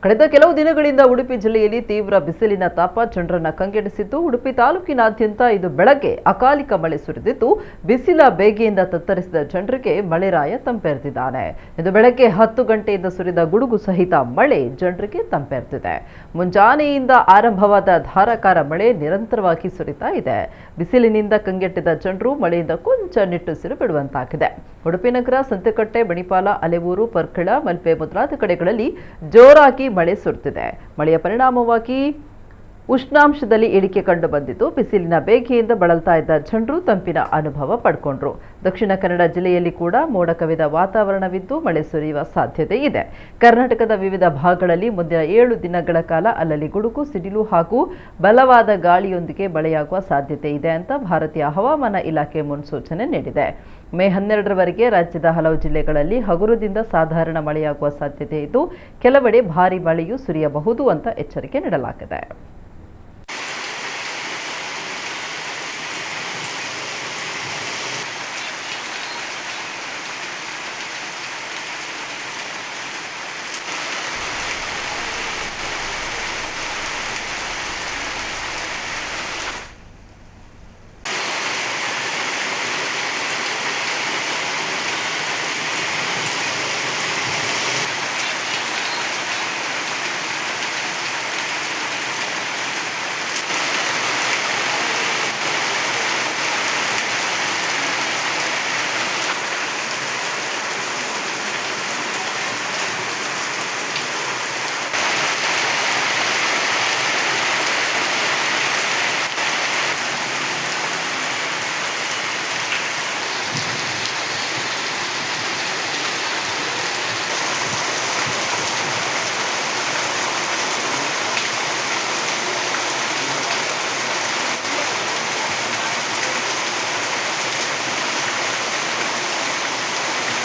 ಕಳೆದ ಕೆಲವು ದಿನಗಳಿಂದ ಉಡುಪಿ ಜಿಲ್ಲೆಯಲ್ಲಿ ತೀವ್ರ ಬಿಸಿಲಿನ ತಾಪ ಜನರನ್ನ ಕಂಗೆಡಿಸಿದ್ದು, ಉಡುಪಿ ತಾಲೂಕಿನಾದ್ಯಂತ ಇದು ಬೆಳಗ್ಗೆ ಅಕಾಲಿಕ ಮಳೆ ಸುರಿದಿದ್ದು, ಬಿಸಿಲ ಬೇಗೆಯಿಂದ ತತ್ತರಿಸಿದ ಜನರಿಗೆ ಮಳೆರಾಯ ತಂಪೆರೆದಿದ್ದಾನೆ. ಇದು ಬೆಳಗ್ಗೆ 10 ಗಂಟೆಯಿಂದ ಸುರಿದ ಗುಡುಗು ಸಹಿತ ಮಳೆ ಜನರಿಗೆ ತಂಪೆರೆದಿದೆ. ಮುಂಜಾನೆಯಿಂದ ಆರಂಭವಾದ ಧಾರಾಕಾರ ಮಳೆ ನಿರಂತರವಾಗಿ ಸುರಿತಾ ಇದೆ. ಬಿಸಿಲಿನಿಂದ ಕಂಗೆಟ್ಟಿದ್ದ ಜನರು ಮಳೆಯಿಂದ ಕೊಂಚ ನಿಟ್ಟುಸಿರು ಬಿಡುವಂತಾಗಿದೆ. ಉಡುಪಿ ನಗರ, ಸಂತೆಕಟ್ಟೆ, ಬಣಿಪಾಲ, ಅಲೆವೂರು, ಪರ್ಕಳ, ಮಲ್ಪೆ ಮೊದಲಾದ ಕಡೆಗಳಲ್ಲಿ ಜೋರಾಗಿ ಮಳೆ ಸುರಿದಿದೆ. ಮಳೆಯ ಪರಿಣಾಮವಾಗಿ ಉಷ್ಣಾಂಶದಲ್ಲಿ ಇಳಿಕೆ ಕಂಡು ಬಂದಿದ್ದು, ಬಿಸಿಲಿನ ಬೇಗೆಯಿಂದ ಬಳಲ್ತಾ ಇದ್ದ ಜನರು ತಂಪಿನ ಅನುಭವ ಪಡ್ಕೊಂಡ್ರು. ದಕ್ಷಿಣ ಕನ್ನಡ ಜಿಲ್ಲೆಯಲ್ಲಿ ಕೂಡ ಮೋಡ ಕವಿದ ವಾತಾವರಣವಿದ್ದು ಮಳೆ ಸುರಿಯುವ ಸಾಧ್ಯತೆ ಇದೆ. ಕರ್ನಾಟಕದ ವಿವಿಧ ಭಾಗಗಳಲ್ಲಿ ಮುಂದಿನ 7 ದಿನಗಳ ಕಾಲ ಅಲ್ಲಲ್ಲಿ ಗುಡುಗು, ಸಿಡಿಲು ಹಾಗೂ ಬಲವಾದ ಗಾಳಿಯೊಂದಿಗೆ ಮಳೆಯಾಗುವ ಸಾಧ್ಯತೆ ಇದೆ ಅಂತ ಭಾರತೀಯ ಹವಾಮಾನ ಇಲಾಖೆ ಮುನ್ಸೂಚನೆ ನೀಡಿದೆ. ಮೇ 12ರವರೆಗೆ ರಾಜ್ಯದ ಹಲವು ಜಿಲ್ಲೆಗಳಲ್ಲಿ ಹಗುರದಿಂದ ಸಾಧಾರಣ ಮಳೆಯಾಗುವ ಸಾಧ್ಯತೆ ಇದ್ದು, ಕೆಲವೆಡೆ ಭಾರೀ ಮಳೆಯೂ ಸುರಿಯಬಹುದು ಅಂತ ಎಚ್ಚರಿಕೆ ನೀಡಲಾಗಿದೆ.